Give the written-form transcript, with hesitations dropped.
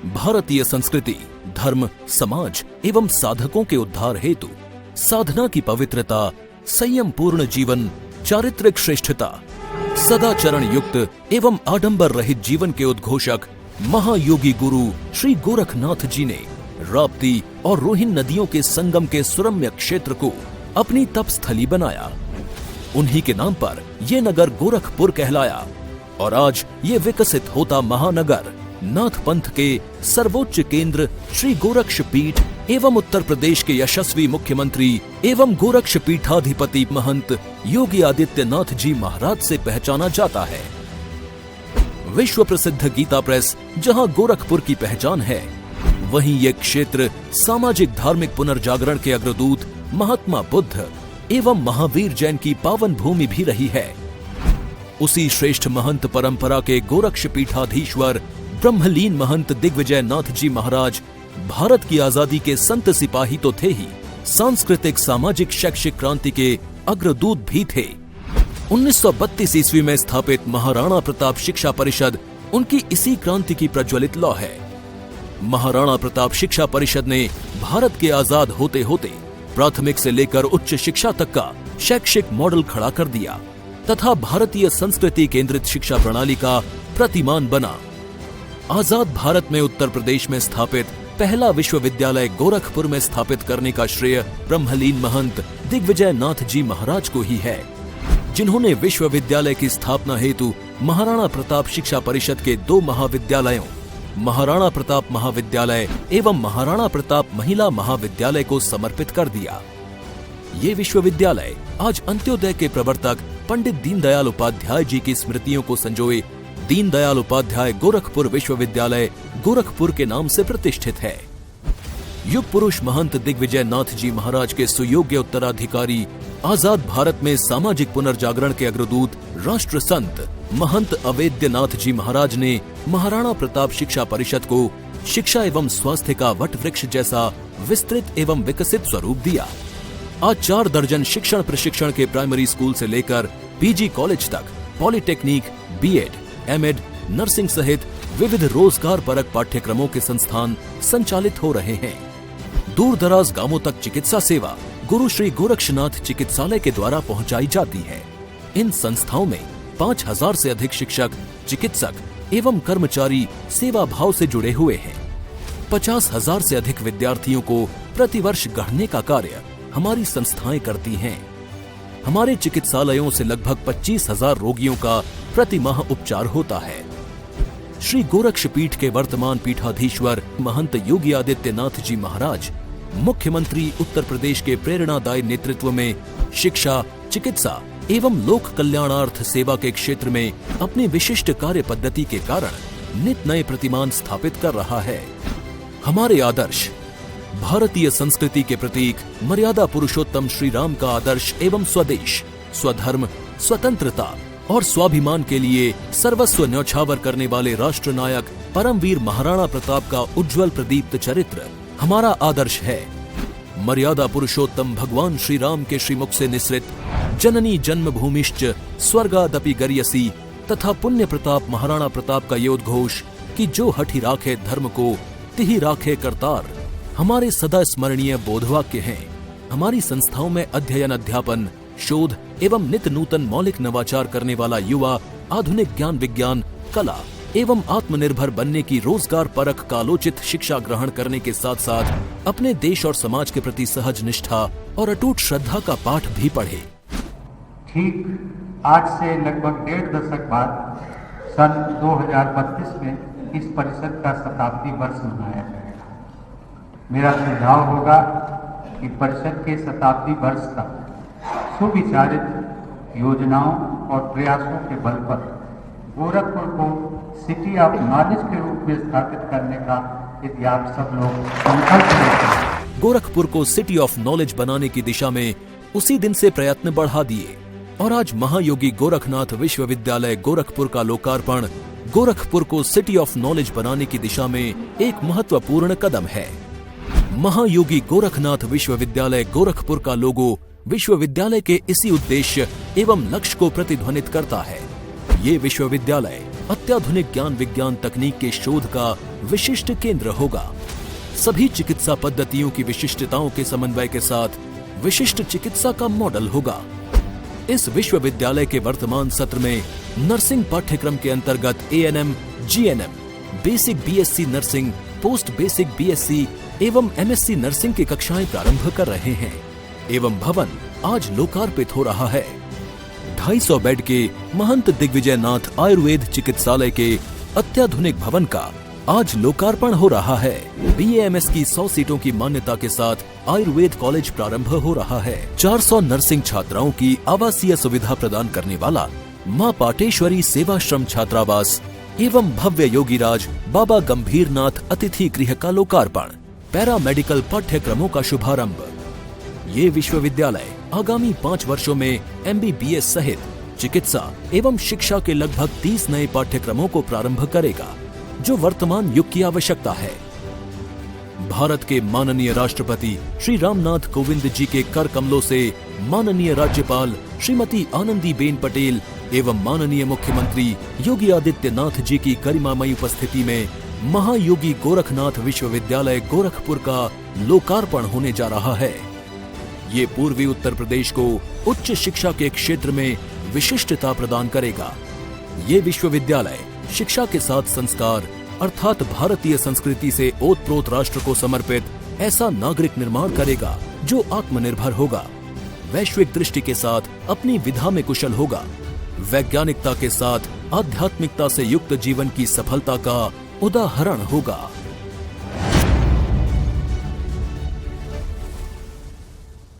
भारतीय संस्कृति, धर्म, समाज एवं साधकों के उद्धार हेतु साधना की पवित्रता, संयम पूर्ण जीवन, चारित्रिक श्रेष्ठता, सदाचरण युक्त एवं आडंबर रहित जीवन के उद्घोषक महायोगी गुरु श्री गोरखनाथ जी ने राप्ती और रोहिन नदियों के संगम के सुरम्य क्षेत्र को अपनी तपस्थली बनाया। उन्हीं के नाम पर ये नगर गोरखपुर कहलाया और आज ये विकसित होता महानगर नाथ पंथ के सर्वोच्च केंद्र श्री गोरक्ष पीठ एवं उत्तर प्रदेश के यशस्वी मुख्यमंत्री एवं गोरक्ष पीठाधिपति महंत योगी आदित्यनाथ जी महाराज से पहचाना जाता है। विश्व प्रसिद्ध गीता प्रेस जहां गोरखपुर की पहचान है, वहीं ये क्षेत्र सामाजिक धार्मिक पुनर्जागरण के अग्रदूत महात्मा बुद्ध एवं महावीर जैन की पावन भूमि भी रही है। उसी श्रेष्ठ महंत परंपरा के गोरक्ष पीठाधीश्वर ब्रह्मलीन महंत दिग्विजय नाथ जी महाराज भारत की आजादी के संत सिपाही तो थे ही, सांस्कृतिक सामाजिक शैक्षिक क्रांति के अग्रदूत भी थे। 1932 ईस्वी में स्थापित महाराणा प्रताप शिक्षा परिषद उनकी इसी क्रांति की प्रज्वलित लौ है। महाराणा प्रताप शिक्षा परिषद ने भारत के आजाद होते होते प्राथमिक से लेकर उच्च शिक्षा तक का शैक्षिक मॉडल खड़ा कर दिया तथा भारतीय संस्कृति केंद्रित शिक्षा प्रणाली का प्रतिमान बना। आजाद भारत में उत्तर प्रदेश में स्थापित पहला विश्वविद्यालय गोरखपुर में स्थापित करने का श्रेय ब्रह्मलीन महंत दिग्विजय नाथ जी महाराज को ही है, जिन्होंने विश्वविद्यालय की स्थापना हेतु महाराणा प्रताप शिक्षा परिषद के 2 महाविद्यालयों, महाराणा प्रताप महाविद्यालय एवं महाराणा प्रताप महिला महाविद्यालय को समर्पित कर दिया। ये विश्वविद्यालय आज अंत्योदय के प्रवर्तक पंडित दीनदयाल उपाध्याय जी की स्मृतियों को संजोए दीनदयाल उपाध्याय गोरखपुर विश्वविद्यालय गोरखपुर के नाम से प्रतिष्ठित है। युग पुरुष महंत दिग्विजय नाथ जी महाराज के सुयोग्य उत्तराधिकारी, आजाद भारत में सामाजिक पुनर्जागरण के अग्रदूत राष्ट्र संत महंत अवेद्यनाथ जी महाराज ने महाराणा प्रताप शिक्षा परिषद को शिक्षा एवं स्वास्थ्य का वट वृक्ष जैसा विस्तृत एवं विकसित स्वरूप दिया। आज 4 दर्जन शिक्षण प्रशिक्षण के प्राइमरी स्कूल से लेकर पीजी कॉलेज तक पॉलिटेक्निक, बीएड, एमएड, नर्सिंग सहित विविध रोजगार परक पाठ्यक्रमों के संस्थान संचालित हो रहे हैं। दूर दराज गांवों तक चिकित्सा सेवा गुरु श्री गोरक्षनाथ चिकित्सालय के द्वारा पहुंचाई जाती है। इन संस्थाओं में 5000 से अधिक शिक्षक, चिकित्सक एवं कर्मचारी सेवा भाव से जुड़े हुए हैं। 50,000 से अधिक विद्यार्थियों को प्रतिवर्ष गढ़ने का कार्य हमारी संस्थाएं करती हैं। हमारे चिकित्सालयों से लगभग 25,000 रोगियों का प्रति माह उपचार होता है। श्री गोरक्ष पीठ के वर्तमान पीठाधीश्वर महंत योगी आदित्यनाथ जी महाराज मुख्यमंत्री उत्तर प्रदेश के प्रेरणादायी नेतृत्व में शिक्षा, चिकित्सा एवं लोक कल्याणार्थ सेवा के क्षेत्र में अपनी विशिष्ट कार्य पद्धति के कारण नित नए प्रतिमान स्थापित कर रहा है। हमारे आदर्श भारतीय संस्कृति के प्रतीक मर्यादा पुरुषोत्तम श्री राम का आदर्श एवं स्वदेश, स्वधर्म, स्वतंत्रता और स्वाभिमान के लिए सर्वस्व न्यौछावर करने वाले राष्ट्र नायक परमवीर महाराणा प्रताप का उज्जवल प्रदीप्त चरित्र हमारा आदर्श है। मर्यादा पुरुषोत्तम भगवान श्री राम के श्रीमुख से निसृत जननी जन्मभूमिश्च स्वर्गादपि गरीयसी तथा पुण्य प्रताप महाराणा प्रताप का ये उद्घोष कि जो हठि राखे धर्म को तिहि राखे करतार हमारे सदा स्मरणीय बोधवाक्य हैं। हमारी संस्थाओं में अध्ययन, अध्यापन, शोध एवं नित नूतन मौलिक नवाचार करने वाला युवा आधुनिक ज्ञान विज्ञान, कला एवं आत्मनिर्भर बनने की रोजगार परख कालोचित शिक्षा ग्रहण करने के साथ साथ अपने देश और समाज के प्रति सहज निष्ठा और अटूट श्रद्धा का पाठ भी पढ़े। ठीक आज से लगभग 1.5 दशक बाद सन 2032 में इस परिषद का शताब्दी वर्ष मनाया जाएगा। मेरा सुझाव होगा कि परिषद के शताब्दी वर्ष तक सुविचारित योजनाओं और प्रयासों के बल पर गोरखपुर को सिटी ऑफ नॉलेज के रूप में स्थापित करने का यदि आप सब लोग संकल्प लेते हैं। गोरखपुर को सिटी ऑफ नॉलेज बनाने की दिशा में उसी दिन से प्रयत्न बढ़ा दिए और आज महायोगी गोरखनाथ विश्वविद्यालय गोरखपुर का लोकार्पण गोरखपुर को सिटी ऑफ नॉलेज बनाने की दिशा में एक महत्वपूर्ण कदम है। महायोगी गोरखनाथ विश्वविद्यालय गोरखपुर का लोगो विश्वविद्यालय के इसी उद्देश्य एवं लक्ष्य को प्रतिध्वनित करता है। ये विश्वविद्यालय अत्याधुनिक ज्ञान विज्ञान तकनीक के शोध का विशिष्ट केंद्र होगा। सभी चिकित्सा पद्धतियों की विशिष्टताओं के समन्वय के साथ विशिष्ट चिकित्सा का मॉडल होगा। इस विश्वविद्यालय के वर्तमान सत्र में नर्सिंग पाठ्यक्रम के अंतर्गत ANM, GNM, basic BSc nursing, post basic BSc एवं MSc नर्सिंग की कक्षाएं प्रारंभ कर रहे हैं एवं भवन आज लोकार्पित हो रहा है। 250 बेड के महंत दिग्विजय नाथ आयुर्वेद चिकित्सालय के अत्याधुनिक भवन का आज लोकार्पण हो रहा है। BAMS की 100 सीटों की मान्यता के साथ आयुर्वेद कॉलेज प्रारंभ हो रहा है। 400 नर्सिंग छात्राओं की आवासीय सुविधा प्रदान करने वाला मां पाटेश्वरी सेवाश्रम छात्रावास एवं भव्य योगीराज बाबा गंभीरनाथ अतिथि गृह का लोकार्पण। पैरामेडिकल पाठ्यक्रमों का शुभारंभ। ये विश्वविद्यालय आगामी 5 वर्षों में MBBS सहित चिकित्सा एवं शिक्षा के लगभग 30 नए पाठ्यक्रमों को प्रारंभ करेगा, जो वर्तमान युग की आवश्यकता है। भारत के माननीय राष्ट्रपति श्री रामनाथ कोविंद जी के कर कमलों से माननीय राज्यपाल श्रीमती आनंदीबेन पटेल एवं माननीय मुख्यमंत्री योगी आदित्यनाथ जी की गरिमामयी उपस्थिति में महायोगी गोरखनाथ विश्वविद्यालय गोरखपुर का लोकार्पण होने जा रहा है। ये पूर्वी उत्तर प्रदेश को उच्च शिक्षा के क्षेत्र में विशिष्टता प्रदान करेगा। ये विश्वविद्यालय शिक्षा के साथ संस्कार अर्थात भारतीय संस्कृति से ओतप्रोत राष्ट्र को समर्पित ऐसा नागरिक निर्माण करेगा जो आत्मनिर्भर होगा, वैश्विक दृष्टि के साथ अपनी विधा में कुशल होगा, वैज्ञानिकता के साथ आध्यात्मिकता से युक्त जीवन की सफलता का उदाहरण होगा।